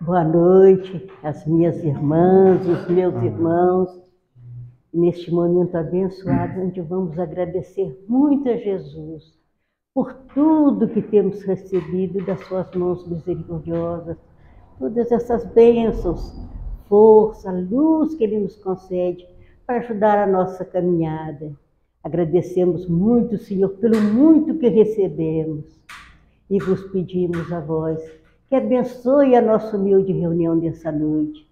Boa noite, as minhas irmãs, os meus irmãos, neste momento abençoado, onde vamos agradecer muito a Jesus por tudo que temos recebido das suas mãos misericordiosas, todas essas bênçãos, força, luz que Ele nos concede para ajudar a nossa caminhada. Agradecemos muito, Senhor, pelo muito que recebemos e vos pedimos a vós que abençoe a nossa humilde reunião dessa noite.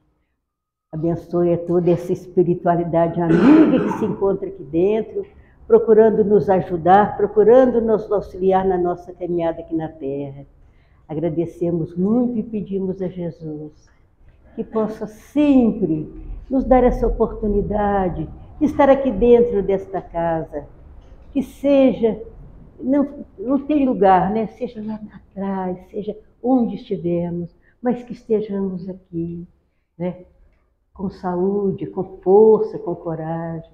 Abençoe a toda essa espiritualidade amiga que se encontra aqui dentro, procurando nos ajudar, procurando nos auxiliar na nossa caminhada aqui na terra. Agradecemos muito e pedimos a Jesus que possa sempre nos dar essa oportunidade de estar aqui dentro desta casa, que seja, não tem lugar, né? Seja lá atrás, seja onde estivermos, mas que estejamos aqui, né? Com saúde, com força, com coragem,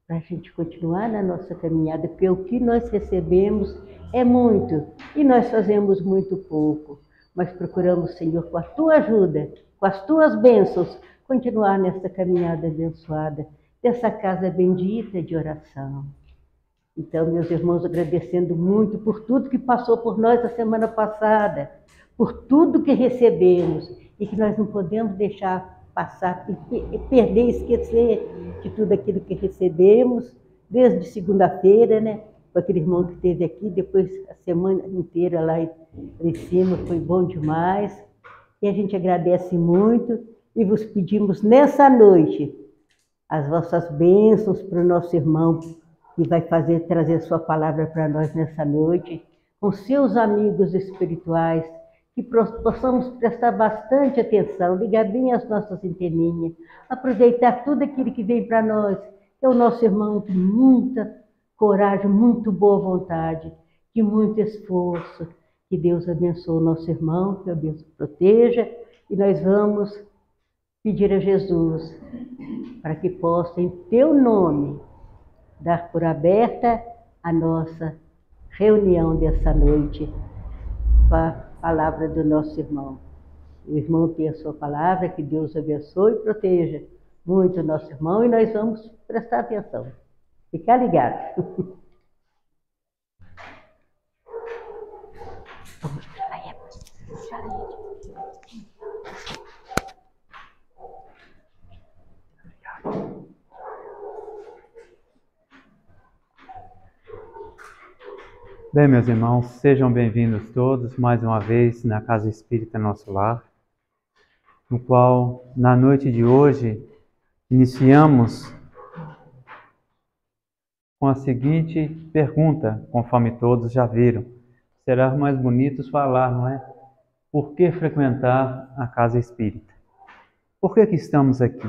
para a gente continuar na nossa caminhada, porque o que nós recebemos é muito e nós fazemos muito pouco, mas procuramos, Senhor, com a Tua ajuda, com as Tuas bênçãos, continuar nessa caminhada abençoada, dessa casa bendita de oração. Então, meus irmãos, agradecendo muito por tudo que passou por nós a semana passada, por tudo que recebemos e que nós não podemos deixar passar, perder, esquecer de tudo aquilo que recebemos, desde segunda-feira, né? Com aquele irmão que esteve aqui, depois a semana inteira lá em cima, foi bom demais. E a gente agradece muito e vos pedimos nessa noite as vossas bênçãos para o nosso irmão que vai trazer sua palavra para nós nessa noite, com seus amigos espirituais, que possamos prestar bastante atenção, ligar bem as nossas anteninhas, aproveitar tudo aquilo que vem para nós, que é o nosso irmão de muita coragem, muito boa vontade, de muito esforço. Que Deus abençoe o nosso irmão, que Deus proteja, e nós vamos pedir a Jesus para que possa, em teu nome, dar por aberta a nossa reunião dessa noite com a palavra do nosso irmão. O irmão tem a sua palavra, que Deus abençoe e proteja muito o nosso irmão, e nós vamos prestar atenção. Ficar ligado. Bem, meus irmãos, sejam bem-vindos todos mais uma vez na Casa Espírita Nosso Lar, no qual, na noite de hoje, iniciamos com a seguinte pergunta, conforme todos já viram. Será mais bonito falar, não é? Por que frequentar a Casa Espírita? Por que estamos aqui?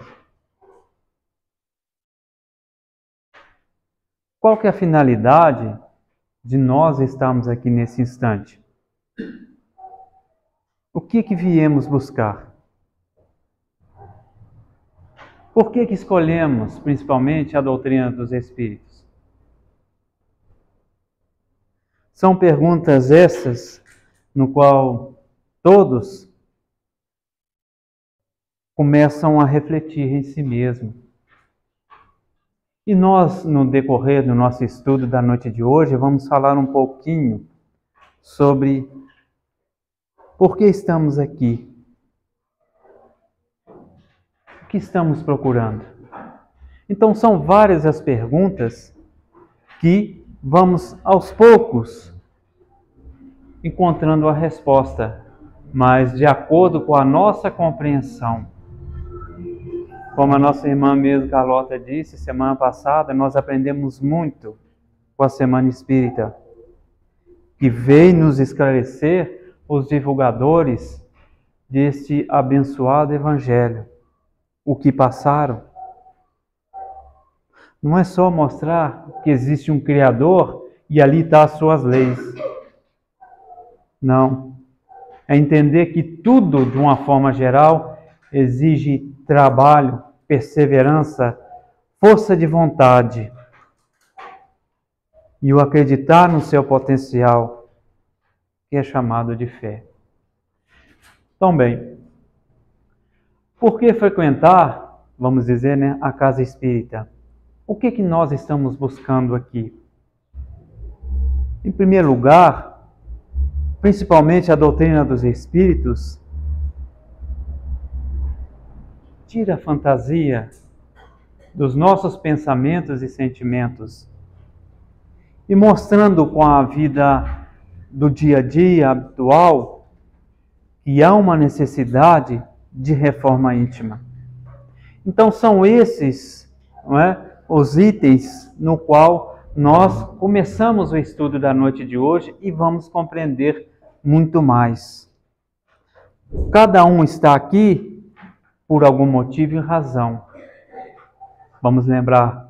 Qual que é a finalidade de nós estarmos aqui nesse instante? O que viemos buscar? Por que escolhemos, principalmente, a doutrina dos Espíritos? São perguntas essas no qual todos começam a refletir em si mesmos. E nós, no decorrer do nosso estudo da noite de hoje, vamos falar um pouquinho sobre por que estamos aqui. O que estamos procurando? Então, são várias as perguntas que vamos, aos poucos, encontrando a resposta, mas de acordo com a nossa compreensão. Como a nossa irmã mesmo, Carlota, disse, semana passada, nós aprendemos muito com a Semana Espírita, que veio nos esclarecer os divulgadores deste abençoado Evangelho, o que passaram. Não é só mostrar que existe um Criador e ali estão as suas leis. Não. É entender que tudo, de uma forma geral, exige trabalho, perseverança, força de vontade e o acreditar no seu potencial, que é chamado de fé. Então, bem, Por que frequentar, vamos dizer, né, a casa espírita? O que nós estamos buscando aqui? Em primeiro lugar, principalmente a doutrina dos espíritos, tira a fantasia dos nossos pensamentos e sentimentos e mostrando com a vida do dia a dia habitual que há uma necessidade de reforma íntima. Então são esses, não é, os itens no qual nós começamos o estudo da noite de hoje e vamos compreender muito mais. Cada um está aqui por algum motivo e razão. Vamos lembrar,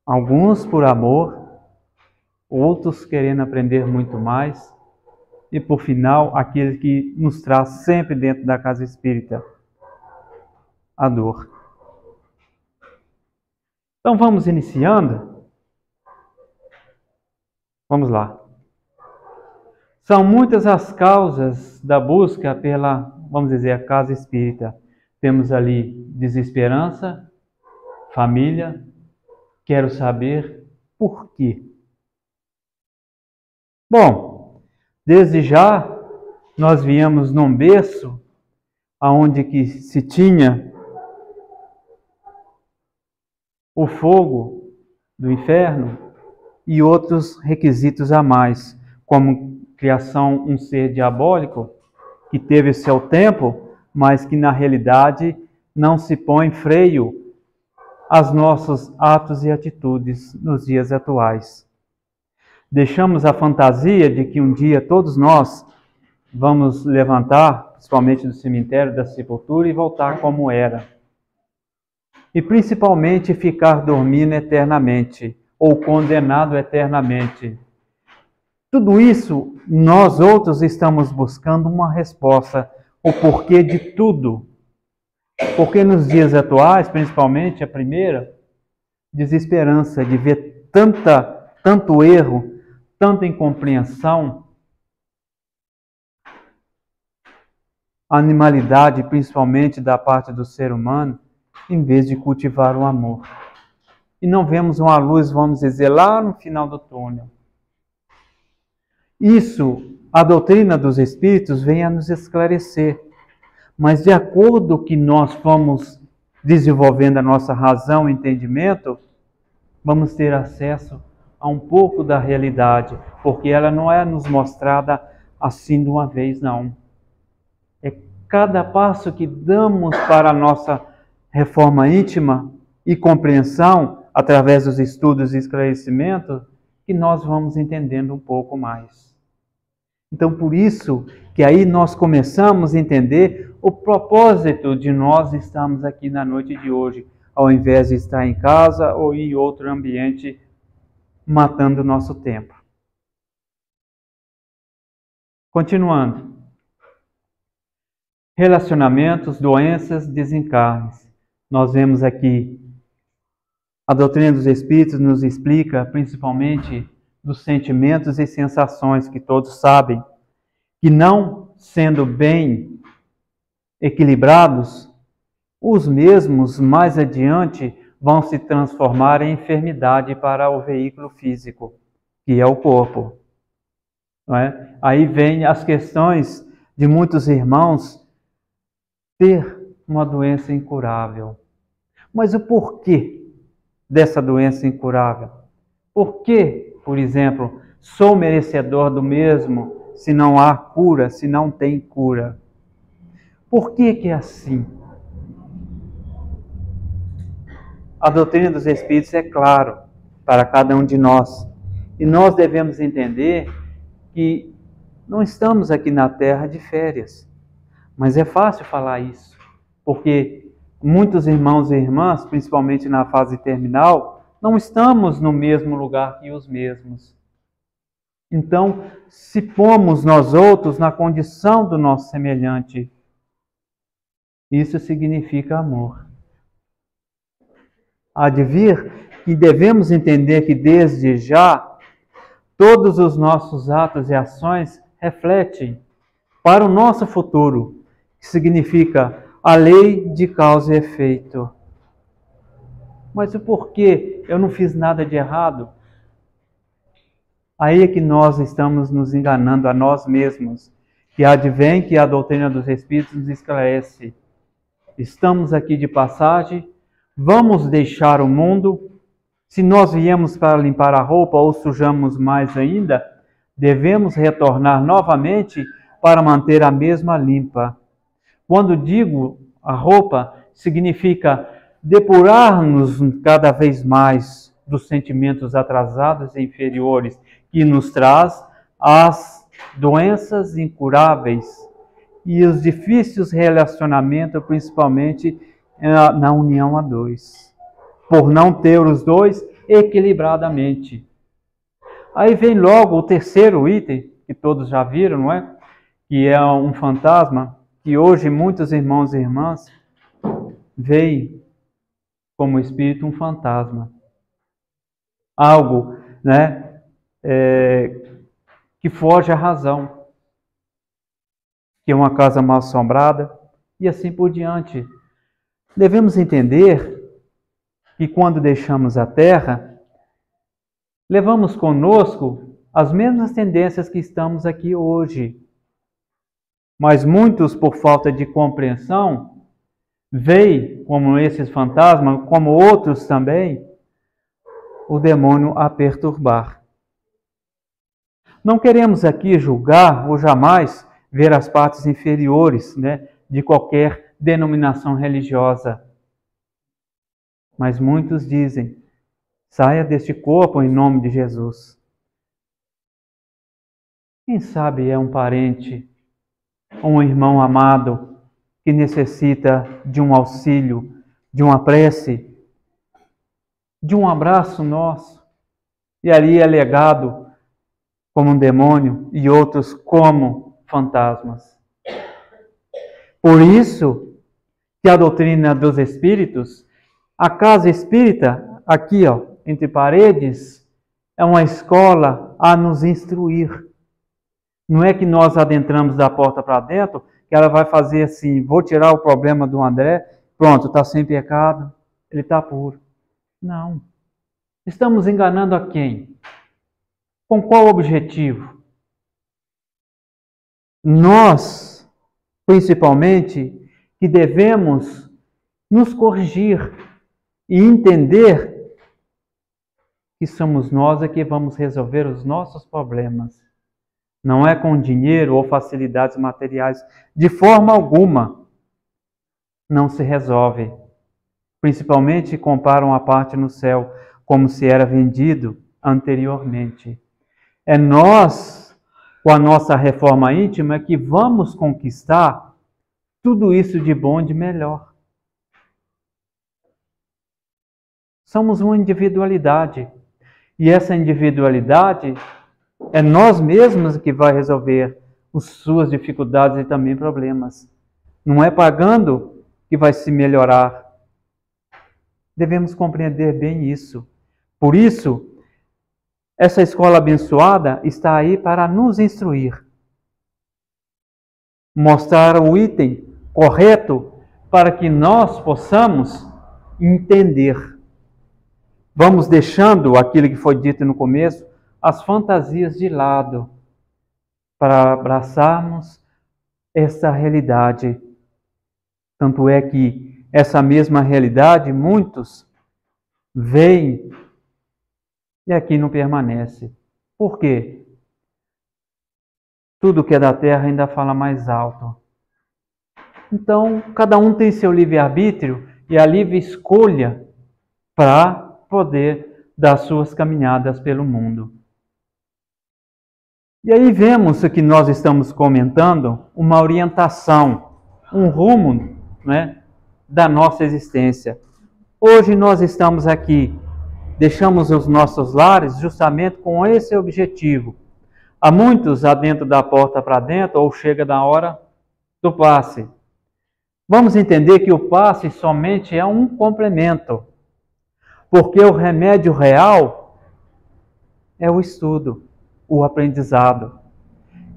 alguns por amor, outros querendo aprender muito mais, e por final, aquele que nos traz sempre dentro da casa espírita, a dor. Então vamos iniciando? Vamos lá. São muitas as causas da busca pela, vamos dizer, a casa espírita. Temos ali desesperança, família, quero saber por quê. Bom, desde já nós viemos num berço aonde que se tinha o fogo do inferno e outros requisitos a mais, como criação um ser diabólico que teve seu tempo, mas que na realidade não se põe freio aos nossos atos e atitudes nos dias atuais. Deixamos a fantasia de que um dia todos nós vamos levantar, principalmente do cemitério, da sepultura, e voltar como era. E principalmente ficar dormindo eternamente, ou condenado eternamente. Tudo isso, nós outros estamos buscando uma resposta, o porquê de tudo. Porque nos dias atuais, principalmente a primeira, desesperança de ver tanto erro, tanta incompreensão, animalidade, principalmente da parte do ser humano, em vez de cultivar o amor. E não vemos uma luz, vamos dizer, lá no final do túnel. Isso, a doutrina dos Espíritos vem a nos esclarecer. Mas de acordo que nós fomos desenvolvendo a nossa razão e entendimento, vamos ter acesso a um pouco da realidade, porque ela não é nos mostrada assim de uma vez, não. É cada passo que damos para a nossa reforma íntima e compreensão, através dos estudos e esclarecimentos, que nós vamos entendendo um pouco mais. Então, por isso que aí nós começamos a entender o propósito de nós estarmos aqui na noite de hoje, ao invés de estar em casa ou em outro ambiente, matando o nosso tempo. Continuando. Relacionamentos, doenças, desencarnes. Nós vemos aqui, a doutrina dos Espíritos nos explica principalmente dos sentimentos e sensações que todos sabem, que não sendo bem equilibrados, os mesmos mais adiante vão se transformar em enfermidade para o veículo físico, que é o corpo. Não é? Aí vem as questões de muitos irmãos ter uma doença incurável. Mas o porquê dessa doença incurável? Por que, por exemplo, sou merecedor do mesmo se não há cura, se não tem cura? Por que é assim? A doutrina dos Espíritos é claro para cada um de nós. E nós devemos entender que não estamos aqui na Terra de férias. Mas é fácil falar isso, porque muitos irmãos e irmãs, principalmente na fase terminal, não estamos no mesmo lugar que os mesmos. Então, se pomos nós outros na condição do nosso semelhante, isso significa amor. Há de vir que devemos entender que desde já, todos os nossos atos e ações refletem para o nosso futuro, que significa a lei de causa e efeito. Mas o porquê? Eu não fiz nada de errado. Aí é que nós estamos nos enganando a nós mesmos, que advém que a doutrina dos Espíritos nos esclarece. Estamos aqui de passagem, vamos deixar o mundo. Se nós viemos para limpar a roupa ou sujamos mais ainda, devemos retornar novamente para manter a mesma limpa. Quando digo a roupa, significa depurar-nos cada vez mais dos sentimentos atrasados e inferiores que nos traz as doenças incuráveis e os difíceis relacionamentos, principalmente na união a dois, por não ter os dois equilibradamente. Aí vem logo o terceiro item, que todos já viram, não é? Que é um fantasma, que hoje muitos irmãos e irmãs veem como espírito um fantasma. Algo, né? Que foge à razão, que é uma casa mal assombrada, e assim por diante. Devemos entender que quando deixamos a terra, levamos conosco as mesmas tendências que estamos aqui hoje. Mas muitos, por falta de compreensão, veem como esses fantasmas, como outros também, o demônio a perturbar. Não queremos aqui julgar ou jamais ver as partes inferiores, né, de qualquer denominação religiosa. Mas muitos dizem, saia deste corpo em nome de Jesus. Quem sabe é um parente, um irmão amado que necessita de um auxílio, de uma prece, de um abraço nosso, e ali é legado como um demônio e outros como fantasmas. Por isso que a doutrina dos Espíritos, a casa espírita, aqui entre paredes, é uma escola a nos instruir. Não é que nós adentramos da porta para dentro, que ela vai fazer assim, vou tirar o problema do André, pronto, está sem pecado, ele está puro. Não. Estamos enganando a quem? Com qual objetivo? Nós, principalmente, que devemos nos corrigir e entender que somos nós que vamos resolver os nossos problemas. Não é com dinheiro ou facilidades materiais. De forma alguma, não se resolve. Principalmente comparam a parte no céu, como se era vendido anteriormente. É nós, com a nossa reforma íntima, que vamos conquistar tudo isso de bom e de melhor. Somos uma individualidade. E essa individualidade é nós mesmos que vai resolver as suas dificuldades e também problemas. Não é pagando que vai se melhorar. Devemos compreender bem isso. Por isso, essa escola abençoada está aí para nos instruir. Mostrar o item correto para que nós possamos entender. Vamos deixando aquilo que foi dito no começo, as fantasias de lado, para abraçarmos essa realidade. Tanto é que essa mesma realidade, muitos veem e aqui não permanece. Por quê? Tudo que é da terra ainda fala mais alto. Então, cada um tem seu livre-arbítrio e a livre escolha para poder dar suas caminhadas pelo mundo. E aí vemos que nós estamos comentando uma orientação, um rumo, né, da nossa existência. Hoje nós estamos aqui, deixamos os nossos lares justamente com esse objetivo. Há muitos adentro da porta para dentro, ou chega na hora do passe. Vamos entender que o passe somente é um complemento, porque o remédio real é o estudo, o aprendizado.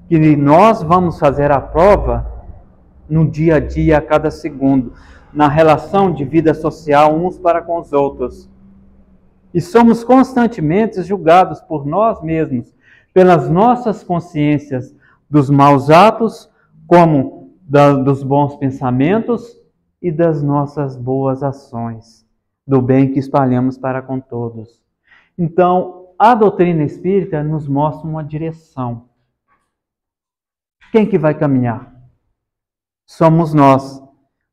Que nós vamos fazer a prova no dia a dia, a cada segundo, na relação de vida social uns para com os outros. E somos constantemente julgados por nós mesmos, pelas nossas consciências dos maus atos, como dos bons pensamentos e das nossas boas ações, do bem que espalhamos para com todos. Então, a doutrina espírita nos mostra uma direção. Quem que vai caminhar? Somos nós.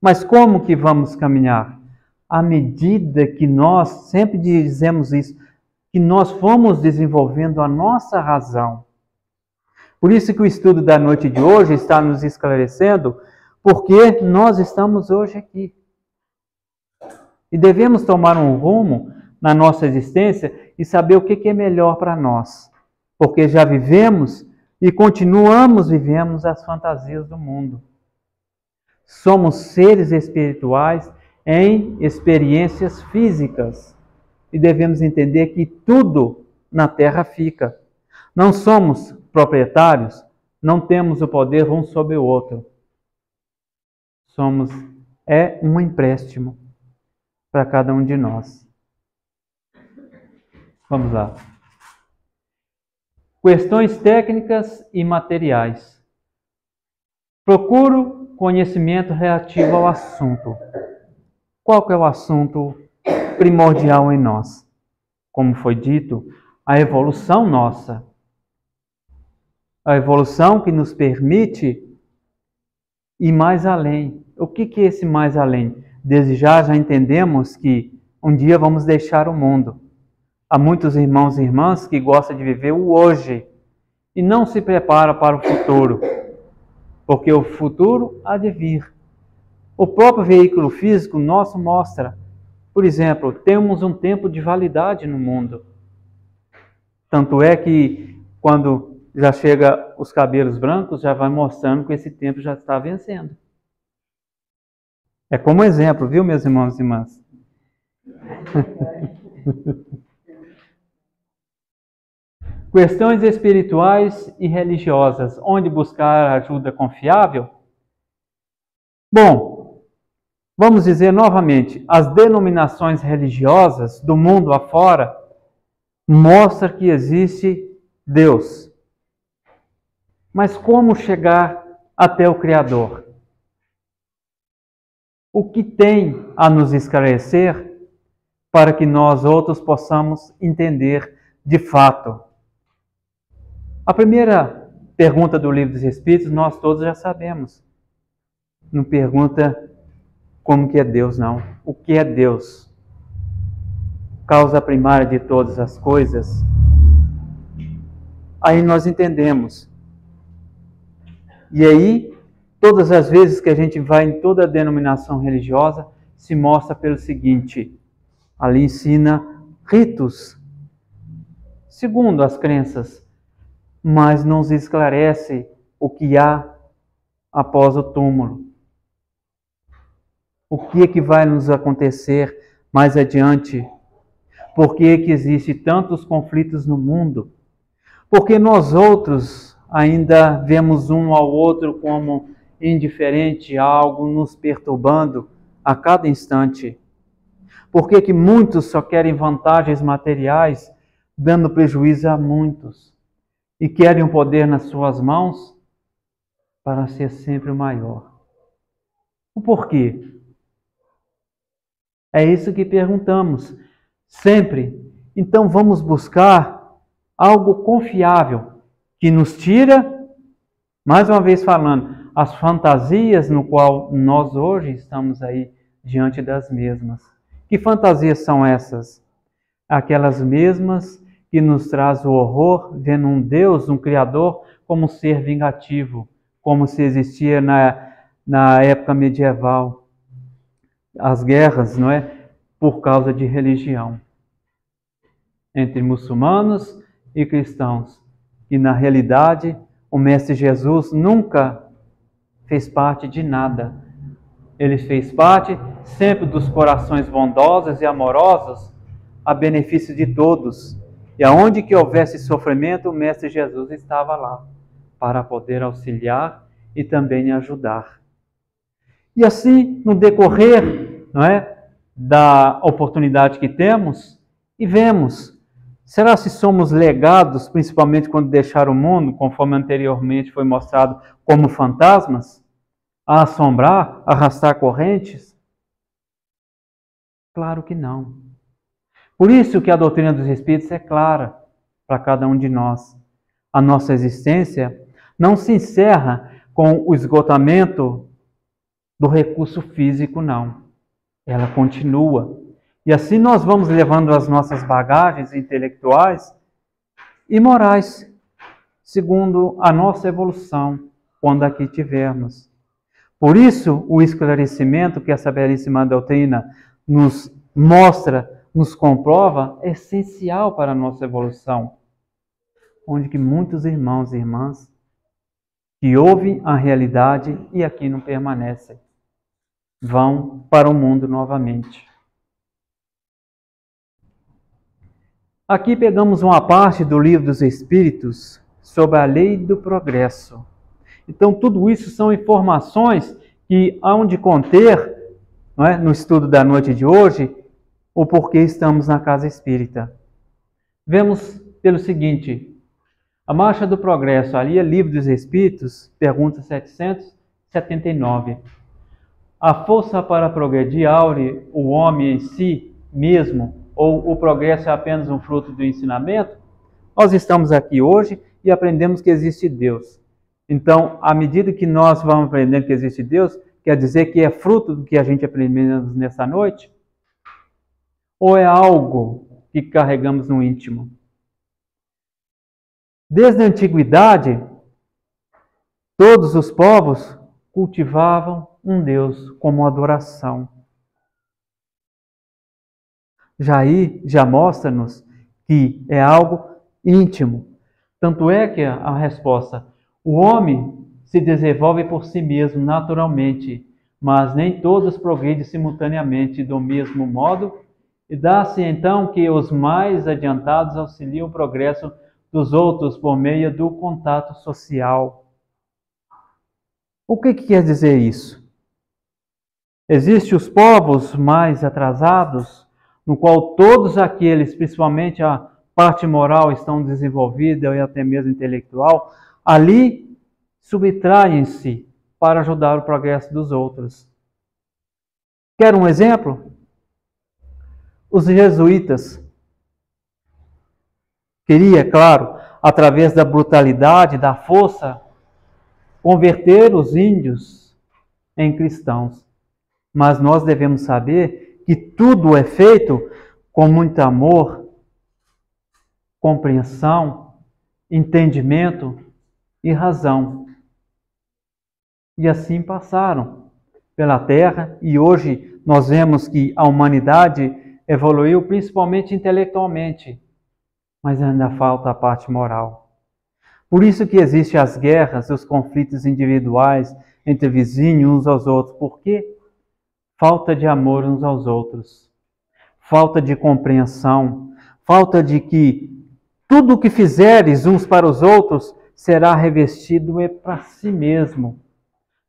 Mas como que vamos caminhar? À medida que nós, sempre dizemos isso, que nós fomos desenvolvendo a nossa razão. Por isso que o estudo da noite de hoje está nos esclarecendo porque nós estamos hoje aqui. E devemos tomar um rumo na nossa existência e saber o que é melhor para nós. Porque já vivemos e continuamos vivendo as fantasias do mundo. Somos seres espirituais em experiências físicas. E devemos entender que tudo na Terra fica. Não somos proprietários, não temos o poder um sobre o outro. É um empréstimo para cada um de nós. Vamos lá. Questões técnicas e materiais. Procuro conhecimento relativo ao assunto. Qual que é o assunto primordial em nós? Como foi dito, a evolução nossa. A evolução que nos permite ir mais além. O que é esse mais além? Desde já entendemos que um dia vamos deixar o mundo. Há muitos irmãos e irmãs que gostam de viver o hoje e não se preparam para o futuro, porque o futuro há de vir. O próprio veículo físico nosso mostra, por exemplo, temos um tempo de validade no mundo. Tanto é que quando já chega os cabelos brancos, já vai mostrando que esse tempo já está vencendo. É como exemplo, viu, meus irmãos e irmãs? Questões espirituais e religiosas. Onde buscar ajuda confiável? Bom, vamos dizer novamente, as denominações religiosas do mundo afora mostram que existe Deus. Mas como chegar até o Criador? O que tem a nos esclarecer para que nós outros possamos entender de fato? A primeira pergunta do Livro dos Espíritos nós todos já sabemos. Não pergunta como que é Deus, não. O que é Deus? Causa primária de todas as coisas. Aí nós entendemos. E aí, todas as vezes que a gente vai em toda a denominação religiosa, se mostra pelo seguinte: ali ensina ritos, segundo as crenças, mas não se esclarece o que há após o túmulo. O que é que vai nos acontecer mais adiante? Por que é que existem tantos conflitos no mundo? Porque nós outros ainda vemos um ao outro como indiferente, algo nos perturbando a cada instante. Por que que muitos só querem vantagens materiais, dando prejuízo a muitos? E querem o poder nas suas mãos para ser sempre o maior. O porquê? É isso que perguntamos sempre. Então vamos buscar algo confiável, que nos tira, mais uma vez falando, as fantasias no qual nós hoje estamos aí diante das mesmas. Que fantasias são essas? Aquelas mesmas que nos traz o horror, vendo um Deus, um Criador, como ser vingativo, como se existia na época medieval. As guerras, não é? Por causa de religião. Entre muçulmanos e cristãos. E na realidade, o Mestre Jesus nunca fez parte de nada. Ele fez parte sempre dos corações bondosos e amorosos, a benefício de todos. E aonde que houvesse sofrimento, o Mestre Jesus estava lá, para poder auxiliar e também ajudar. E assim, no decorrer, não é, da oportunidade que temos, e vemos, será se somos legados, principalmente quando deixar o mundo, conforme anteriormente foi mostrado, como fantasmas, a assombrar, arrastar correntes? Claro que não. Por isso que a doutrina dos Espíritos é clara para cada um de nós. A nossa existência não se encerra com o esgotamento do recurso físico, não. Ela continua. E assim nós vamos levando as nossas bagagens intelectuais e morais, segundo a nossa evolução, quando aqui tivermos. Por isso, o esclarecimento que essa belíssima doutrina nos mostra, nos comprova, é essencial para a nossa evolução. Onde que muitos irmãos e irmãs que ouvem a realidade e aqui não permanecem, vão para o mundo novamente. Aqui pegamos uma parte do Livro dos Espíritos sobre a lei do progresso. Então, tudo isso são informações que hão de conter, não é, no estudo da noite de hoje, o porquê estamos na casa espírita. Vemos pelo seguinte: a marcha do progresso, ali é Livro dos Espíritos, pergunta 779. A força para progredir aure o homem em si mesmo, ou o progresso é apenas um fruto do ensinamento? Nós estamos aqui hoje e aprendemos que existe Deus. Então, à medida que nós vamos aprendendo que existe Deus, quer dizer que é fruto do que a gente aprendemos nessa noite? Ou é algo que carregamos no íntimo? Desde a antiguidade, todos os povos cultivavam um Deus como adoração. Já mostra-nos que é algo íntimo. Tanto é que a resposta: o homem se desenvolve por si mesmo naturalmente, mas nem todos progridem simultaneamente do mesmo modo, e dá-se então que os mais adiantados auxiliam o progresso dos outros por meio do contato social. O que quer dizer isso? Existem os povos mais atrasados, no qual todos aqueles, principalmente a parte moral, estão desenvolvida e até mesmo intelectual, ali subtraem-se para ajudar o progresso dos outros. Quer um exemplo? Os jesuítas queria, claro, através da brutalidade, da força, converter os índios em cristãos. Mas nós devemos saber que tudo é feito com muito amor, compreensão, entendimento e razão. E assim passaram pela Terra e hoje nós vemos que a humanidade evoluiu principalmente intelectualmente, mas ainda falta a parte moral. Por isso que existem as guerras, os conflitos individuais entre vizinhos uns aos outros. Por quê? Falta de amor uns aos outros, falta de compreensão, falta de que tudo o que fizeres uns para os outros será revestido para si mesmo.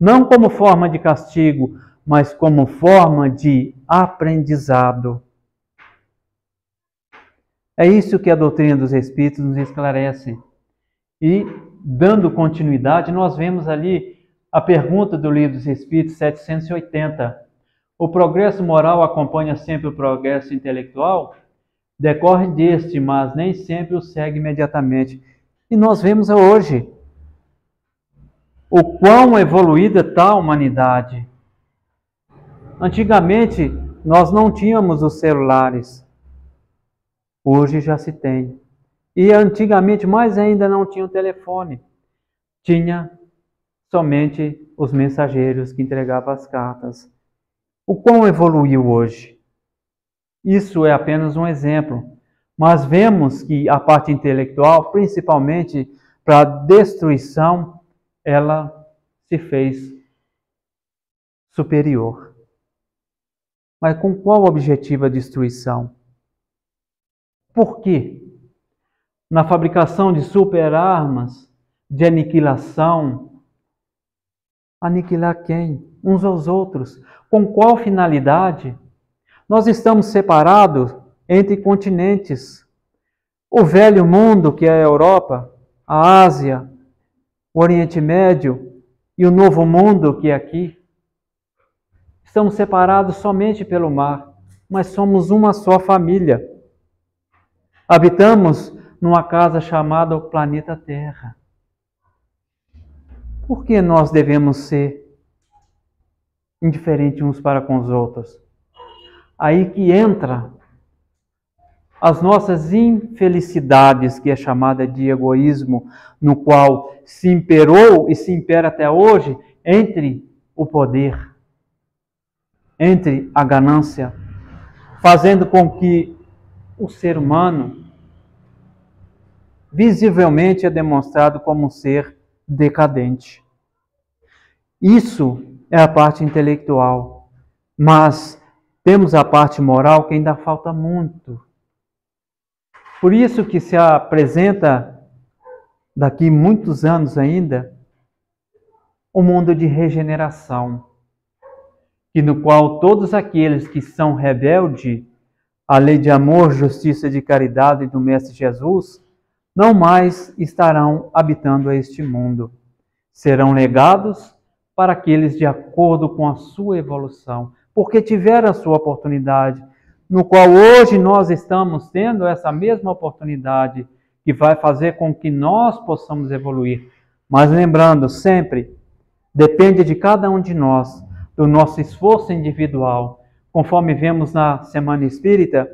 Não como forma de castigo, mas como forma de aprendizado. É isso que a doutrina dos Espíritos nos esclarece. E, dando continuidade, nós vemos ali a pergunta do Livro dos Espíritos 780. O progresso moral acompanha sempre o progresso intelectual? Decorre deste, mas nem sempre o segue imediatamente. E nós vemos hoje o quão evoluída está a humanidade. Antigamente, nós não tínhamos os celulares. Hoje já se tem. E antigamente, mais ainda, não tinha o telefone. Tinha somente os mensageiros que entregavam as cartas. O quão evoluiu hoje? Isso é apenas um exemplo. Mas vemos que a parte intelectual, principalmente para a destruição, ela se fez superior. Mas com qual objetivo a destruição? Por quê? Na fabricação de superarmas, de aniquilação, Aniquilar quem? Uns aos outros. Com qual finalidade? Nós estamos separados entre continentes. O velho mundo, que é a Europa, a Ásia, o Oriente Médio e o novo mundo, que é aqui. Estamos separados somente pelo mar, mas somos uma só família. Habitamos numa casa chamada o planeta Terra. Por que nós devemos ser indiferentes uns para com os outros? Aí que entra as nossas infelicidades, que é chamada de egoísmo, no qual se imperou e se impera até hoje entre o poder, entre a ganância, fazendo com que o ser humano visivelmente é demonstrado como um ser decadente. Isso é a parte intelectual, mas temos a parte moral que ainda falta muito. Por isso que se apresenta, daqui muitos anos ainda, um mundo de regeneração, e no qual todos aqueles que são rebeldes à lei de amor, justiça e de caridade do Mestre Jesus, não mais estarão habitando este mundo. Serão legados para aqueles de acordo com a sua evolução, porque tiveram a sua oportunidade, no qual hoje nós estamos tendo essa mesma oportunidade, que vai fazer com que nós possamos evoluir. Mas lembrando sempre, depende de cada um de nós, do nosso esforço individual, conforme vemos na Semana Espírita,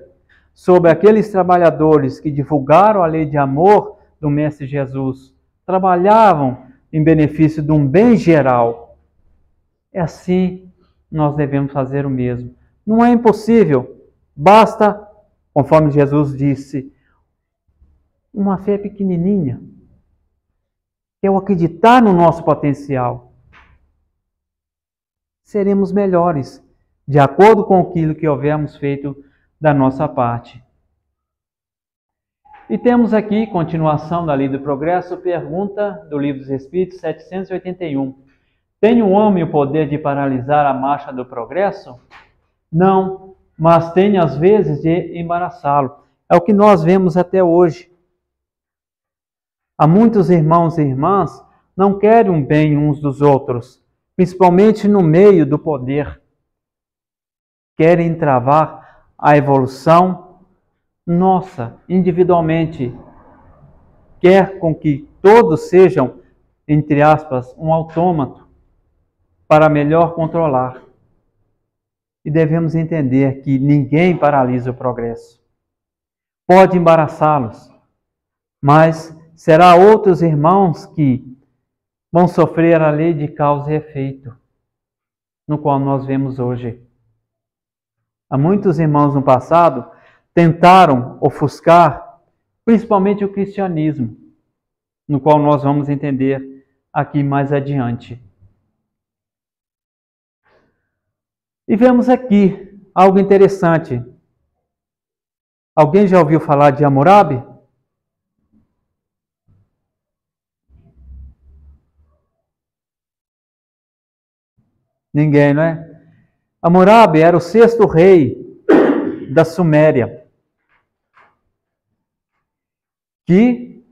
sobre aqueles trabalhadores que divulgaram a lei de amor do Mestre Jesus, trabalhavam em benefício de um bem geral. É assim nós devemos fazer o mesmo. Não é impossível, basta, conforme Jesus disse, uma fé pequenininha, que é o acreditar no nosso potencial. Seremos melhores, de acordo com aquilo que houvermos feito da nossa parte. E temos aqui, continuação da Lei do Progresso, pergunta do Livro dos Espíritos, 781. Tem o homem o poder de paralisar a marcha do progresso? Não, mas tem às vezes de embaraçá-lo. É o que nós vemos até hoje. Há muitos irmãos e irmãs não querem um bem uns dos outros, principalmente no meio do poder. Querem travar a evolução nossa, individualmente. Quer com que todos sejam, entre aspas, um autômato para melhor controlar. E devemos entender que ninguém paralisa o progresso. Pode embaraçá-los, mas será outros irmãos que vão sofrer a lei de causa e efeito, no qual nós vemos hoje. Há muitos irmãos no passado tentaram ofuscar, principalmente o cristianismo, no qual nós vamos entender aqui mais adiante. E vemos aqui algo interessante. Alguém já ouviu falar de Hammurabi? Ninguém, não é? Hammurabi era o 6º rei da Suméria, que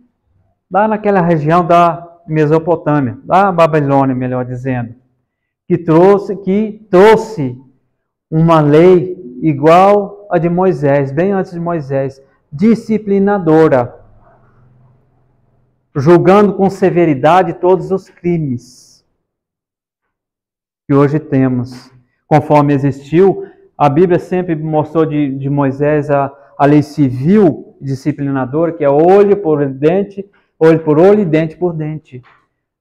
lá naquela região da Mesopotâmia, da Babilônia, melhor dizendo, que trouxe uma lei igual a de Moisés, bem antes de Moisés, disciplinadora, julgando com severidade todos os crimes que hoje temos. Conforme existiu, a Bíblia sempre mostrou de Moisés a lei civil disciplinadora, que é olho por olho e dente por dente.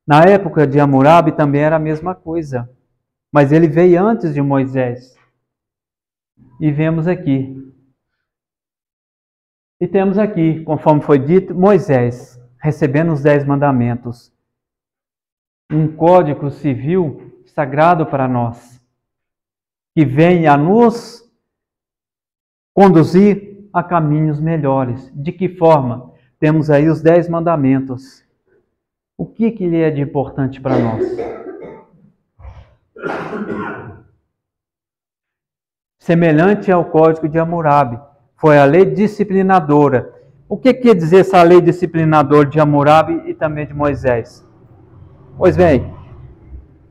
Na época de Hammurabi também era a mesma coisa, mas ele veio antes de Moisés. E vemos aqui. E temos aqui, conforme foi dito, Moisés recebendo os 10 mandamentos. Um código civil sagrado para nós, que vem a nos conduzir a caminhos melhores. De que forma? Temos aí os 10 mandamentos. O que lhe é de importante para nós? semelhante ao Código de Hammurabi. Foi a lei disciplinadora. O que quer dizer essa lei disciplinadora de Hammurabi e também de Moisés? Pois bem,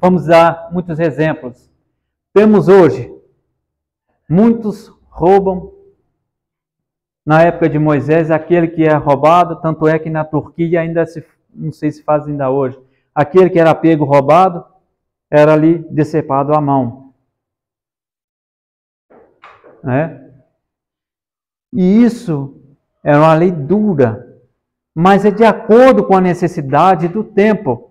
vamos dar muitos exemplos. Temos hoje, muitos roubam. Na época de Moisés, aquele que é roubado, tanto é que na Turquia ainda não sei se faz ainda hoje, aquele que era pego roubado, era ali decepado à mão. E isso era uma lei dura, mas é de acordo com a necessidade do tempo.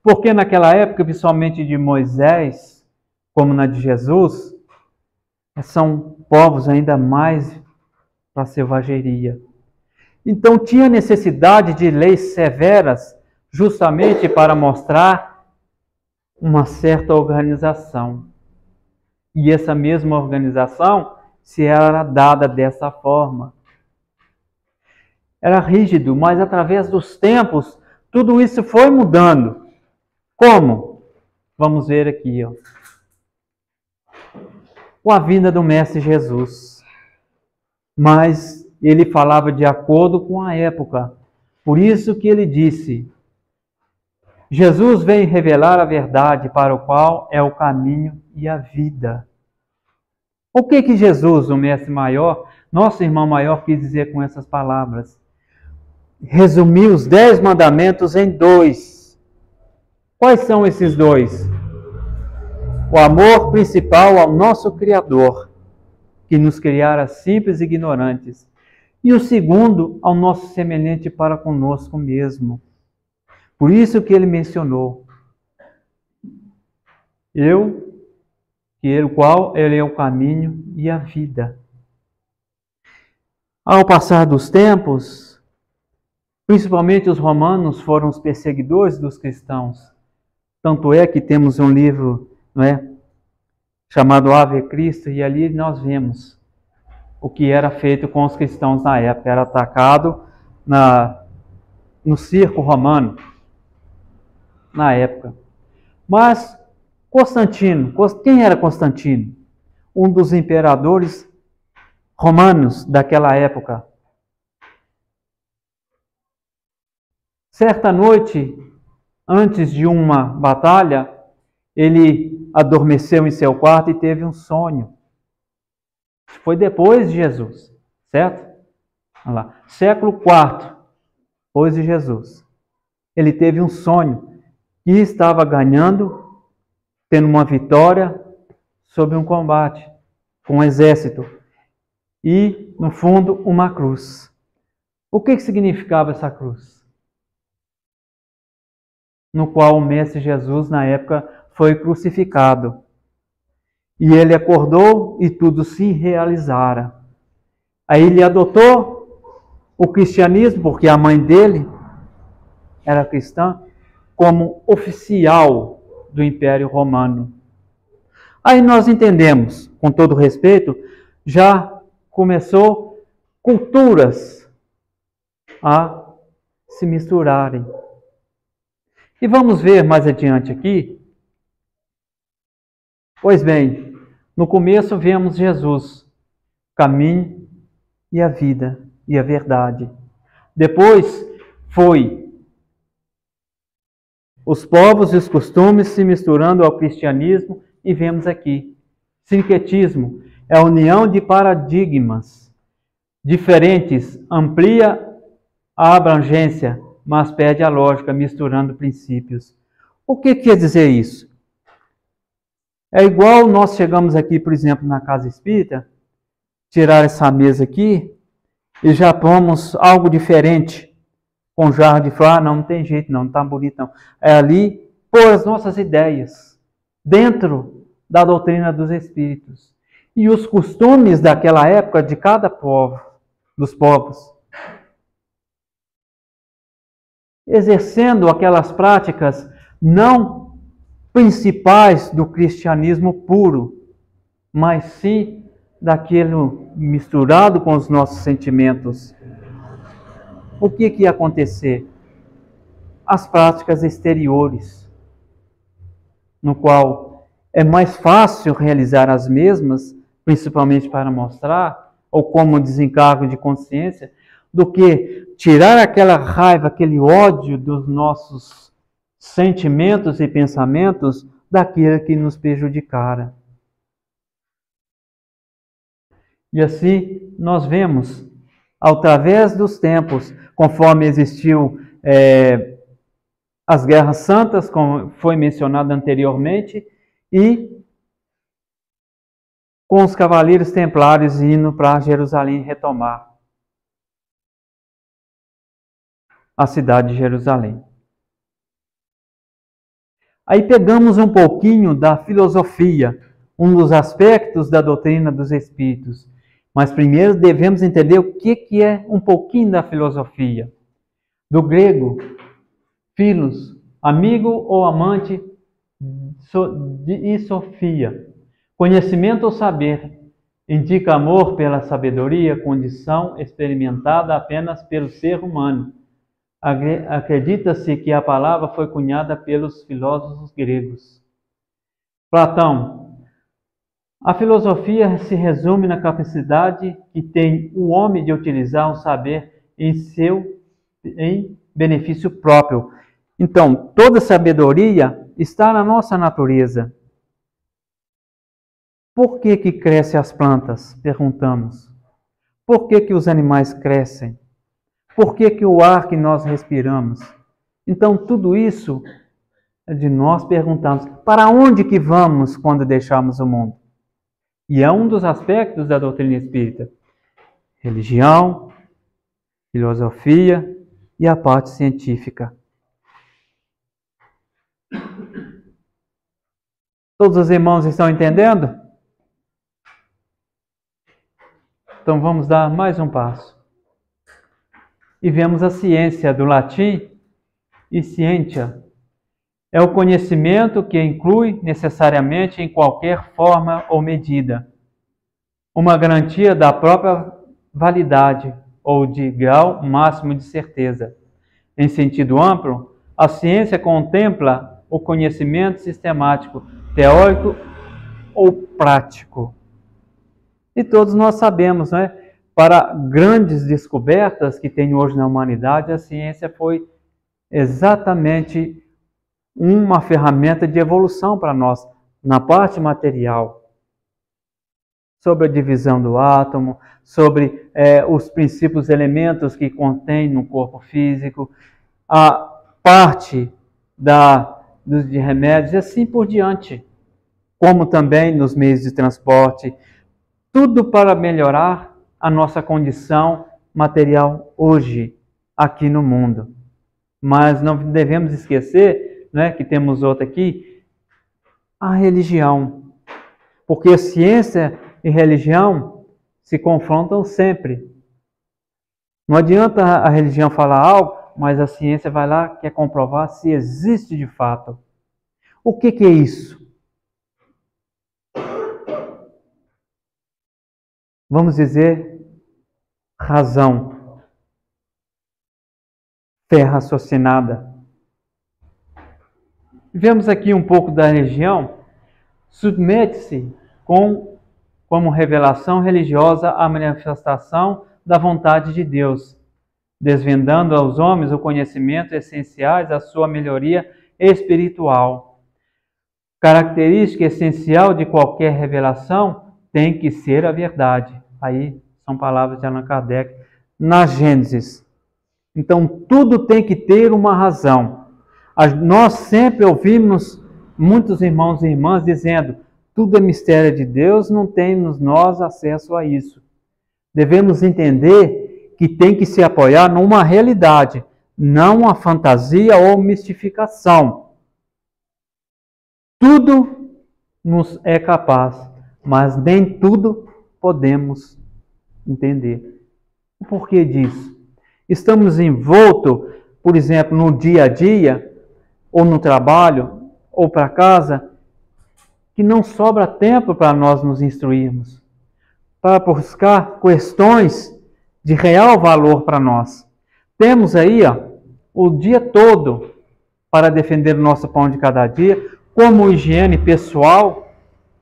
Porque naquela época, principalmente de Moisés, como na de Jesus, são povos ainda mais para a selvageria. Então tinha necessidade de leis severas, justamente para mostrar uma certa organização. E essa mesma organização se era dada dessa forma. Era rígido, mas através dos tempos, tudo isso foi mudando. Como? Vamos ver aqui, ó. Com a vinda do Mestre Jesus. Mas ele falava de acordo com a época. Por isso que ele disse: Jesus veio revelar a verdade, para o qual é o caminho e a vida. O que Jesus, o Mestre Maior, nosso irmão maior, quis dizer com essas palavras? Resumiu os 10 mandamentos em 2. Quais são esses 2? O amor principal ao nosso Criador, que nos criara simples e ignorantes. E o segundo, ao nosso semelhante para conosco mesmo. Por isso que ele mencionou: o qual ele é o caminho e a vida. Ao passar dos tempos, principalmente os romanos foram os perseguidores dos cristãos. Tanto é que temos um livro, chamado Ave Cristo, e ali nós vemos o que era feito com os cristãos na época. Era atacado no circo romano, na época. Mas Constantino, quem era Constantino? Um dos imperadores romanos daquela época. Certa noite, antes de uma batalha, ele adormeceu em seu quarto e teve um sonho. Foi depois de Jesus, certo? Olha lá. Século IV, depois de Jesus. Ele teve um sonho e estava ganhando, tendo uma vitória sobre um combate com um exército. E, no fundo, uma cruz. O que significava essa cruz? No qual o Mestre Jesus, na época, foi crucificado. E ele acordou e tudo se realizara. Aí ele adotou o cristianismo, porque a mãe dele era cristã, como oficial do Império Romano. Aí nós entendemos, com todo respeito, já começou culturas a se misturarem. E vamos ver mais adiante aqui. Pois bem, no começo vemos Jesus, caminho e a vida e a verdade. Depois foi os povos e os costumes se misturando ao cristianismo, e vemos aqui, sincretismo é a união de paradigmas diferentes, amplia a abrangência, mas perde a lógica, misturando princípios. O que quer dizer isso? É igual nós chegamos aqui, por exemplo, na casa espírita, tirar essa mesa aqui e já pomos algo diferente. Com jarro de flor, não tem jeito, não está bonito, não. É ali pôr as nossas ideias dentro da doutrina dos Espíritos. E os costumes daquela época de cada povo, dos povos. Exercendo aquelas práticas não principais do cristianismo puro, mas sim daquilo misturado com os nossos sentimentos. O que ia acontecer? As práticas exteriores, no qual é mais fácil realizar as mesmas, principalmente para mostrar, ou como desencargo de consciência, do que tirar aquela raiva, aquele ódio dos nossos sentimentos e pensamentos daquele que nos prejudicara. E assim nós vemos, através dos tempos, conforme existiu as guerras santas, como foi mencionado anteriormente, e com os cavaleiros templários indo para Jerusalém retomar a cidade de Jerusalém. Aí pegamos um pouquinho da filosofia, um dos aspectos da doutrina dos Espíritos. Mas primeiro devemos entender o que é um pouquinho da filosofia. Do grego, philos, amigo ou amante, e sofia, conhecimento ou saber, indica amor pela sabedoria, condição experimentada apenas pelo ser humano. Acredita-se que a palavra foi cunhada pelos filósofos gregos. Platão. A filosofia se resume na capacidade que tem o homem de utilizar o saber em benefício próprio. Então, toda sabedoria está na nossa natureza. Por que crescem as plantas? Perguntamos. Por que os animais crescem? Por que o ar que nós respiramos? Então, tudo isso é de nós perguntarmos, para onde que vamos quando deixarmos o mundo? E é um dos aspectos da doutrina espírita. Religião, filosofia e a parte científica. Todos os irmãos estão entendendo? Então vamos dar mais um passo. E vemos a ciência do latim e scientia. É o conhecimento que inclui necessariamente em qualquer forma ou medida uma garantia da própria validade ou de grau máximo de certeza. Em sentido amplo, a ciência contempla o conhecimento sistemático, teórico ou prático. E todos nós sabemos, né? Para grandes descobertas que tem hoje na humanidade, a ciência foi exatamente uma ferramenta de evolução para nós, na parte material. Sobre a divisão do átomo, sobre os princípios elementos que contém no corpo físico, a parte de remédios e assim por diante. Como também nos meios de transporte, tudo para melhorar a nossa condição material hoje, aqui no mundo. Mas não devemos esquecer, né, que temos outra aqui, a religião. Porque a ciência e religião se confrontam sempre. Não adianta a religião falar algo, mas a ciência vai lá, quer comprovar se existe de fato. O que é isso? Vamos dizer, razão. Fé raciocinada. Vemos aqui um pouco da religião. Submete-se como revelação religiosa à manifestação da vontade de Deus, desvendando aos homens o conhecimento essenciais à sua melhoria espiritual. Característica essencial de qualquer revelação tem que ser a verdade. Aí são palavras de Allan Kardec na Gênesis. Então tudo tem que ter uma razão. Nós sempre ouvimos muitos irmãos e irmãs dizendo: tudo é mistério de Deus, não temos nós acesso a isso. Devemos entender que tem que se apoiar numa realidade, não uma fantasia ou mistificação. Tudo nos é capaz, mas nem tudo podemos entender. O porquê disso? Estamos envoltos, por exemplo, no dia a dia, ou no trabalho, ou para casa, que não sobra tempo para nós nos instruirmos, para buscar questões de real valor para nós. Temos aí o dia todo para defender o nosso pão de cada dia, como higiene pessoal,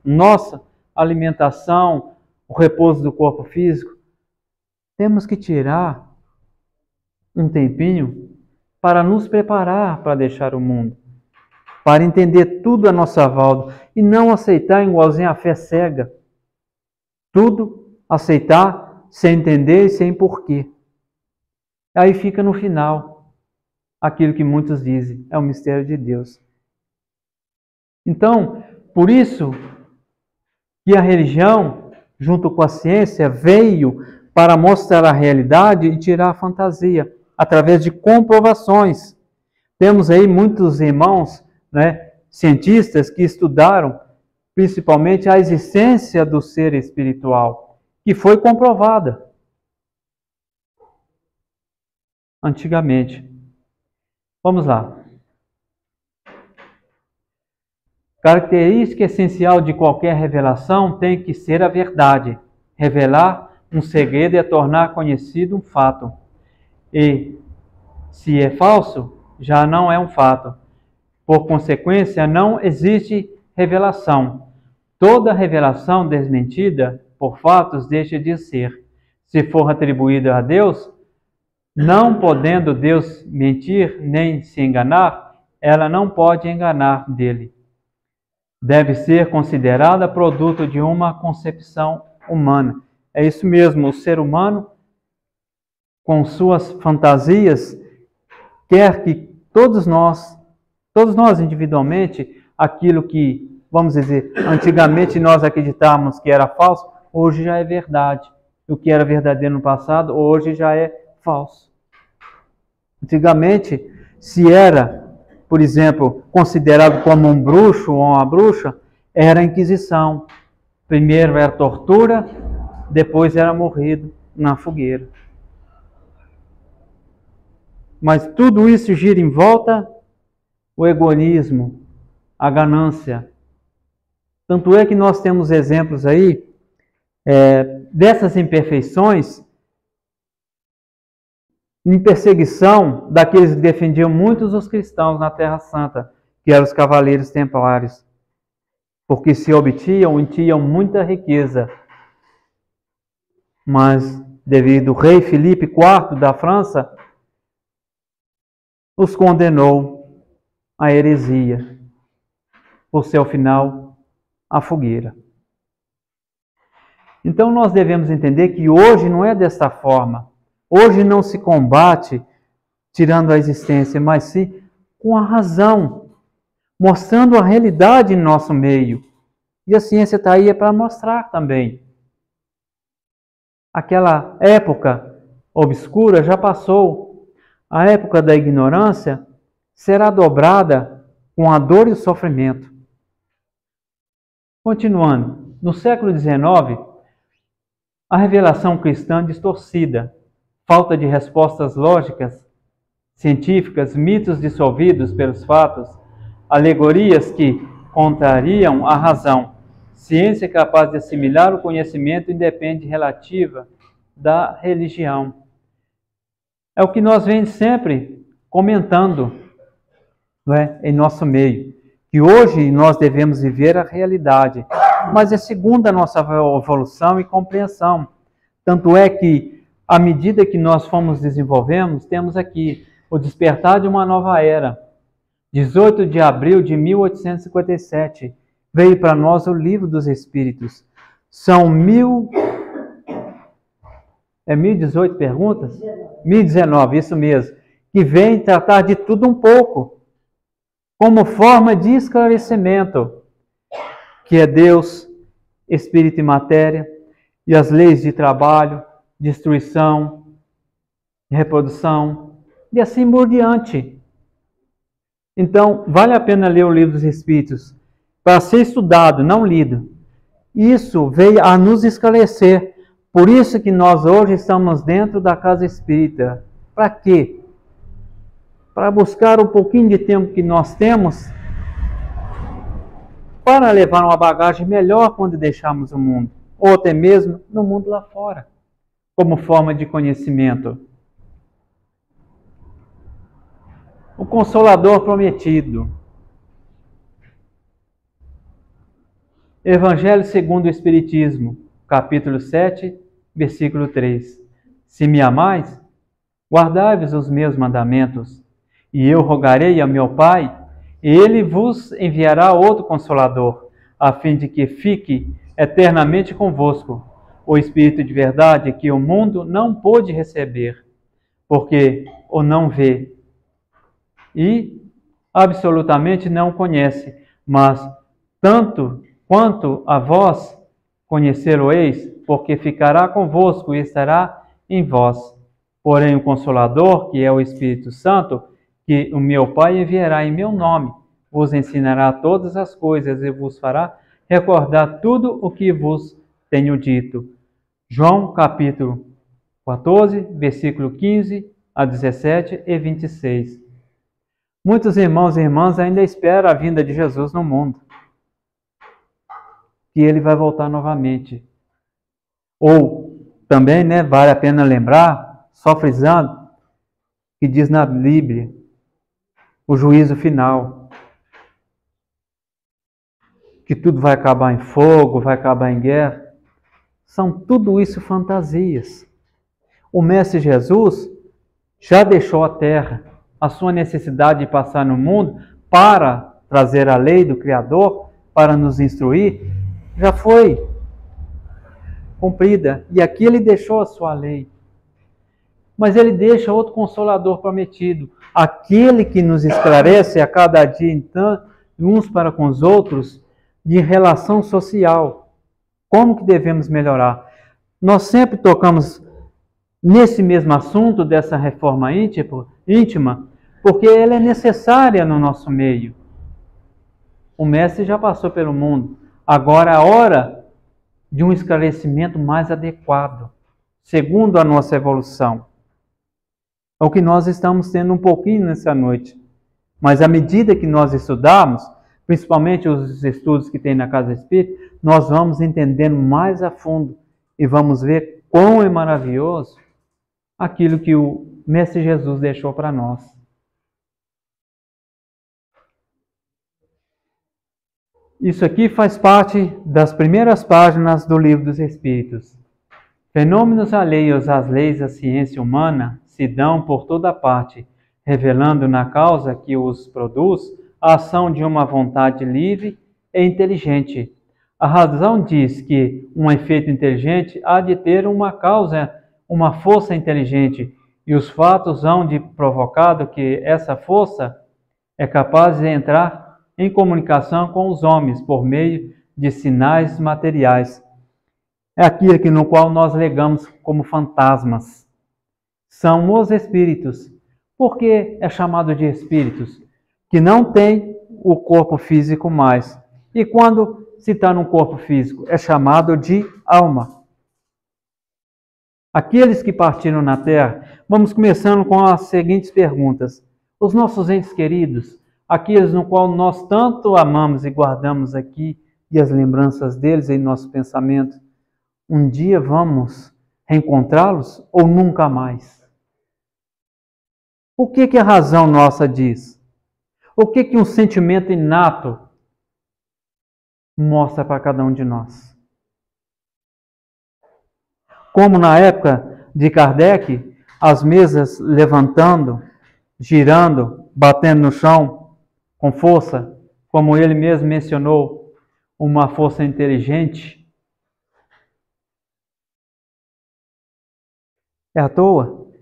nossa alimentação, o repouso do corpo físico, temos que tirar um tempinho para nos preparar para deixar o mundo, para entender tudo à nossa volta e não aceitar igualzinho a fé cega. Tudo aceitar sem entender e sem porquê. Aí fica no final aquilo que muitos dizem, é o mistério de Deus. Então, por isso que a religião, junto com a ciência, veio para mostrar a realidade e tirar a fantasia, através de comprovações. Temos aí muitos irmãos, cientistas que estudaram principalmente a existência do ser espiritual, que foi comprovada antigamente. Vamos lá. Característica essencial de qualquer revelação tem que ser a verdade. Revelar um segredo é tornar conhecido um fato. E, se é falso, já não é um fato. Por consequência, não existe revelação. Toda revelação desmentida por fatos deixa de ser. Se for atribuída a Deus, não podendo Deus mentir nem se enganar, ela não pode enganar dele. Deve ser considerada produto de uma concepção humana. É isso mesmo, o ser humano, com suas fantasias, quer que todos nós individualmente, aquilo que, vamos dizer, antigamente nós acreditávamos que era falso, hoje já é verdade. O que era verdadeiro no passado, hoje já é falso. Antigamente, se era, por exemplo, considerado como um bruxo ou uma bruxa, era a Inquisição. Primeiro era tortura, depois era morrido na fogueira. Mas tudo isso gira em volta o egoísmo, a ganância. Tanto é que nós temos exemplos aí dessas imperfeições em perseguição daqueles que defendiam muitos os cristãos na Terra Santa, que eram os cavaleiros templários, porque se tinham muita riqueza. Mas, devido ao rei Filipe IV da França, os condenou à heresia, por seu final, a fogueira. Então nós devemos entender que hoje não é desta forma. Hoje não se combate tirando a existência, mas sim com a razão, mostrando a realidade em nosso meio. E a ciência está aí para mostrar também. Aquela época obscura já passou. A época da ignorância será dobrada com a dor e o sofrimento. Continuando, no século XIX, a revelação cristã distorcida, falta de respostas lógicas, científicas, mitos dissolvidos pelos fatos, alegorias que contrariam a razão. Ciência capaz de assimilar o conhecimento independe relativa da religião. É o que nós vemos sempre comentando, em nosso meio. Que hoje nós devemos viver a realidade, mas é segundo a nossa evolução e compreensão. Tanto é que, à medida que nós fomos desenvolvendo, temos aqui o despertar de uma nova era. 18 de abril de 1857, veio para nós o Livro dos Espíritos. São 1018 perguntas? 1019, isso mesmo. Que vem tratar de tudo um pouco, como forma de esclarecimento, que é Deus, Espírito e matéria, e as leis de trabalho, destruição, reprodução, e assim por diante. Então, vale a pena ler o Livro dos Espíritos, para ser estudado, não lido. Isso veio a nos esclarecer. Por isso que nós hoje estamos dentro da casa espírita. Para quê? Para buscar um pouquinho de tempo que nós temos para levar uma bagagem melhor quando deixarmos o mundo, ou até mesmo no mundo lá fora, como forma de conhecimento. O Consolador prometido. Evangelho segundo o Espiritismo, capítulo 7, versículo 3. Se me amais, guardai-vos os meus mandamentos, e eu rogarei a meu Pai, e ele vos enviará outro Consolador, a fim de que fique eternamente convosco, o Espírito de verdade que o mundo não pôde receber, porque o não vê e absolutamente não conhece, mas tanto quanto a vós conhecê-lo-eis, porque ficará convosco e estará em vós. Porém, o Consolador, que é o Espírito Santo, que o meu Pai enviará em meu nome, vos ensinará todas as coisas e vos fará recordar tudo o que vos tenho dito. João capítulo 14, versículo 15 a 17 e 26. Muitos irmãos e irmãs ainda esperam a vinda de Jesus no mundo, que ele vai voltar novamente. Ou também, vale a pena lembrar, só frisando, que diz na Bíblia, o juízo final, que tudo vai acabar em fogo, vai acabar em guerra. São tudo isso fantasias. O Mestre Jesus já deixou a terra, a sua necessidade de passar no mundo para trazer a lei do Criador, para nos instruir, já foi cumprida. E aqui ele deixou a sua lei. Mas ele deixa outro Consolador prometido, aquele que nos esclarece a cada dia, então, uns para com os outros, de relação social. Como que devemos melhorar? Nós sempre tocamos nesse mesmo assunto dessa reforma íntima, porque ela é necessária no nosso meio. O Mestre já passou pelo mundo. Agora é a hora de um esclarecimento mais adequado, segundo a nossa evolução. É o que nós estamos tendo um pouquinho nessa noite. Mas à medida que nós estudarmos, principalmente os estudos que tem na Casa Espírita, nós vamos entendendo mais a fundo e vamos ver quão é maravilhoso aquilo que o Mestre Jesus deixou para nós. Isso aqui faz parte das primeiras páginas do Livro dos Espíritos. Fenômenos alheios às leis da ciência humana se dão por toda parte, revelando na causa que os produz a ação de uma vontade livre e inteligente. A razão diz que um efeito inteligente há de ter uma causa, uma força inteligente, e os fatos hão de provocado que essa força é capaz de entrar em comunicação com os homens por meio de sinais materiais. É aquilo no qual nós legamos como fantasmas. São os espíritos. Por que é chamado de espíritos? Que não tem o corpo físico mais. E quando se está num corpo físico, é chamado de alma. Aqueles que partiram na Terra, vamos começando com as seguintes perguntas. Os nossos entes queridos, aqueles no qual nós tanto amamos e guardamos aqui, e as lembranças deles em nosso pensamento, um dia vamos reencontrá-los ou nunca mais? O que a razão nossa diz? O que um sentimento inato mostra para cada um de nós? Como na época de Kardec, as mesas levantando, girando, batendo no chão com força, como ele mesmo mencionou, uma força inteligente. É à toa?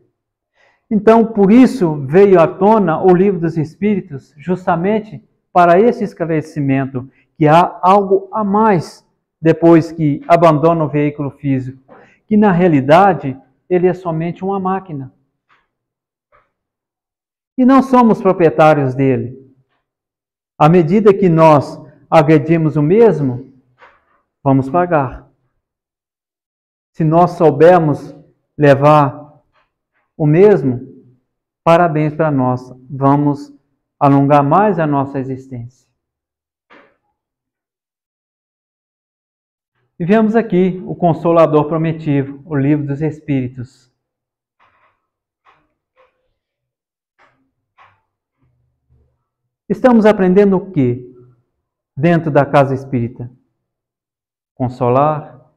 Então, por isso veio à tona o Livro dos Espíritos, justamente para esse esclarecimento, que há algo a mais depois que abandona o veículo físico, que na realidade ele é somente uma máquina. E não somos proprietários dele. À medida que nós agredimos o mesmo, vamos pagar. Se nós soubermos levar o mesmo, parabéns para nós. Vamos alongar mais a nossa existência. E vemos aqui o Consolador Prometido, o Livro dos Espíritos. Estamos aprendendo o que dentro da Casa Espírita? consolar,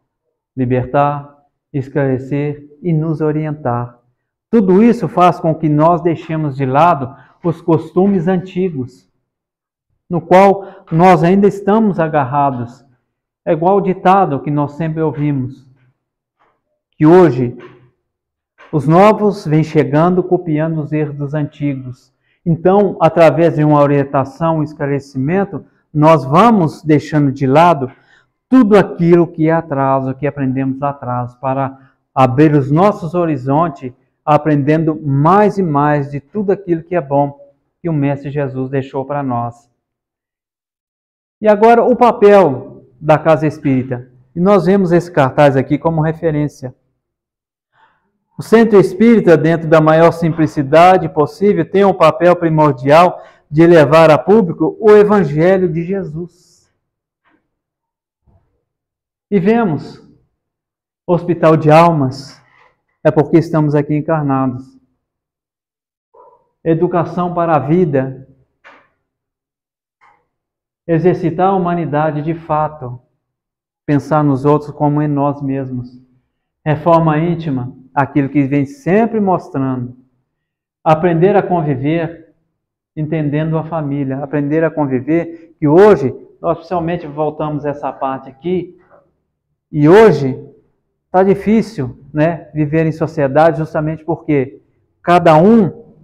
libertar, esclarecer e nos orientar. Tudo isso faz com que nós deixemos de lado os costumes antigos, no qual nós ainda estamos agarrados. É igual o ditado que nós sempre ouvimos, que hoje os novos vêm chegando copiando os erros dos antigos. Então, através de uma orientação, um esclarecimento, nós vamos deixando de lado tudo aquilo que é atraso, que aprendemos lá atrás, para abrir os nossos horizontes, aprendendo mais e mais de tudo aquilo que é bom que o Mestre Jesus deixou para nós. E agora o papel da Casa Espírita. E nós vemos esse cartaz aqui como referência. O Centro Espírita, dentro da maior simplicidade possível, tem um papel primordial de levar a público o Evangelho de Jesus. E vemos, hospital de almas, é porque estamos aqui encarnados. Educação para a vida, exercitar a humanidade de fato, pensar nos outros como em nós mesmos. Reforma íntima, aquilo que vem sempre mostrando. Aprender a conviver, entendendo a família. Aprender a conviver, que hoje, nós principalmente voltamos essa parte aqui, e hoje está difícil, né, viver em sociedade justamente porque cada um,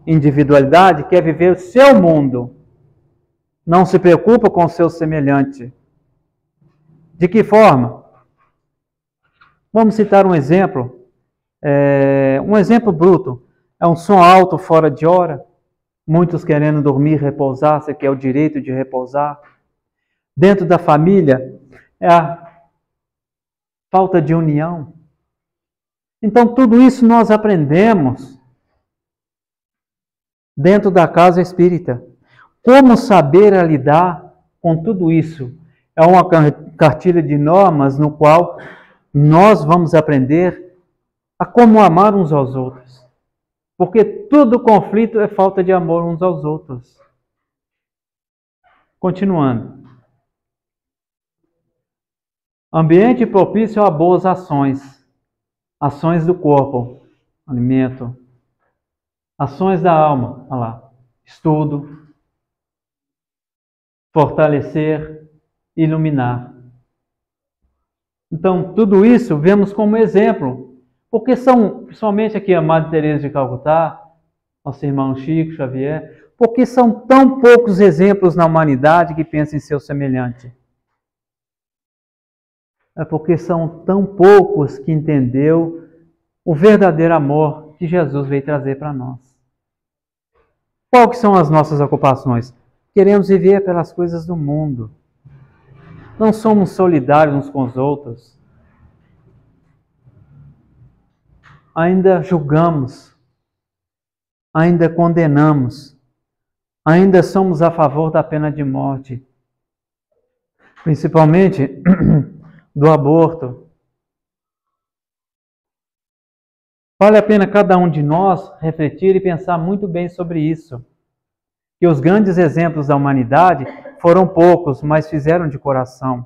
individualidade, quer viver o seu mundo. Não se preocupa com o seu semelhante. De que forma? Vamos citar um exemplo bruto. É um som alto fora de hora, muitos querendo dormir, repousar, você quer o direito de repousar. Dentro da família, é a falta de união. Então, tudo isso nós aprendemos dentro da casa espírita. Como saber lidar com tudo isso? É uma cartilha de normas no qual nós vamos aprender a como amar uns aos outros. Porque todo conflito é falta de amor uns aos outros. Continuando. Ambiente propício a boas ações. Ações do corpo, alimento. Ações da alma, olha lá. Estudo. Fortalecer, iluminar. Então, tudo isso vemos como exemplo. Porque são, principalmente aqui a Madre Teresa de Calcutá, nosso irmão Chico Xavier, porque são tão poucos exemplos na humanidade que pensam em seu semelhante. É porque são tão poucos que entendeu o verdadeiro amor que Jesus veio trazer para nós. Qual que são as nossas ocupações? Queremos viver pelas coisas do mundo. Não somos solidários uns com os outros. Ainda julgamos, ainda condenamos, ainda somos a favor da pena de morte, principalmente do aborto. Vale a pena cada um de nós refletir e pensar muito bem sobre isso. Que os grandes exemplos da humanidade foram poucos, mas fizeram de coração.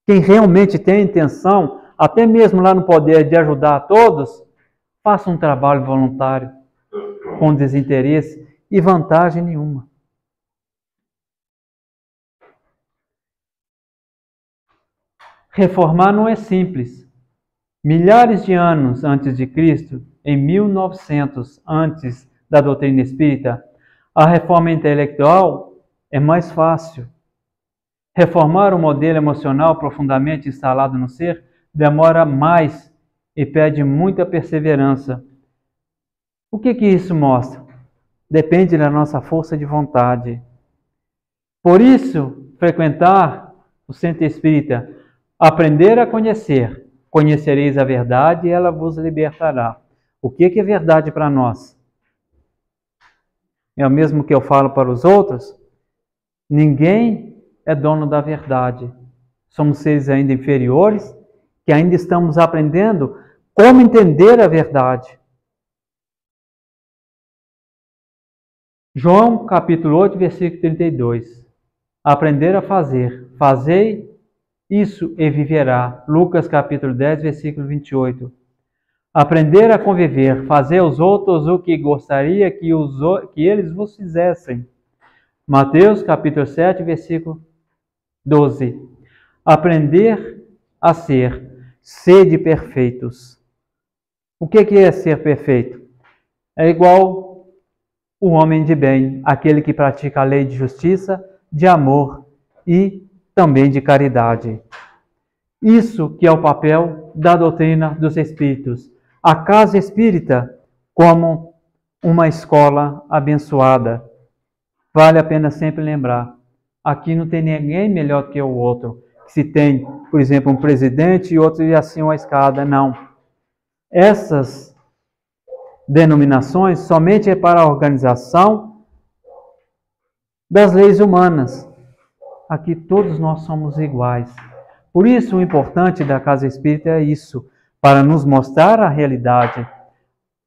Quem realmente tem a intenção, até mesmo lá no poder de ajudar a todos, faça um trabalho voluntário, com desinteresse e vantagem nenhuma. Reformar não é simples. Milhares de anos antes de Cristo, em 1900, antes da doutrina espírita, a reforma intelectual é mais fácil. Reformar o modelo emocional profundamente instalado no ser demora mais e pede muita perseverança. O que isso mostra? Depende da nossa força de vontade. Por isso, frequentar o centro espírita, aprender a conhecer. Conhecereis a verdade e ela vos libertará. O que é verdade para nós? É o mesmo que eu falo para os outros? Ninguém é dono da verdade. Somos seres ainda inferiores, que ainda estamos aprendendo como entender a verdade. João, capítulo 8, versículo 32. Aprender a fazer. Fazei isso e viverá. Lucas capítulo 10, versículo 28. Aprender a conviver, fazer aos outros o que gostaria que eles vos fizessem. Mateus capítulo 7, versículo 12. Aprender a ser, sede perfeitos. O que é ser perfeito? É igual o homem de bem, aquele que pratica a lei de justiça, de amor e também de caridade. Isso que é o papel da doutrina dos Espíritos. A casa espírita como uma escola abençoada. Vale a pena sempre lembrar, aqui não tem ninguém melhor que o outro. Se tem, por exemplo, um presidente e outro e assim uma escada, não. Essas denominações somente é para a organização das leis humanas. Aqui todos nós somos iguais. Por isso o importante da casa espírita é isso, para nos mostrar a realidade.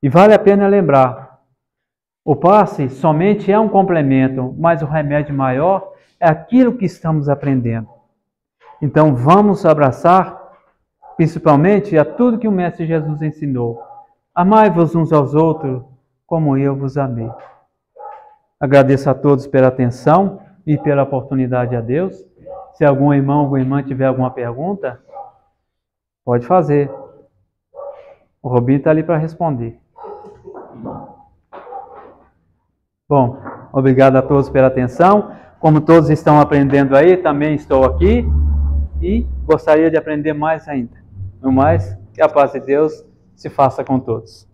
E vale a pena lembrar, o passe somente é um complemento, mas o remédio maior é aquilo que estamos aprendendo. Então vamos abraçar, principalmente, a tudo que o Mestre Jesus ensinou. Amai-vos uns aos outros, como eu vos amei. Agradeço a todos pela atenção e pela oportunidade a Deus. Se algum irmão, alguma irmã tiver alguma pergunta, pode fazer. O Robinho está ali para responder. Bom, obrigado a todos pela atenção. Como todos estão aprendendo aí, também estou aqui e gostaria de aprender mais ainda. No mais, que a paz de Deus se faça com todos.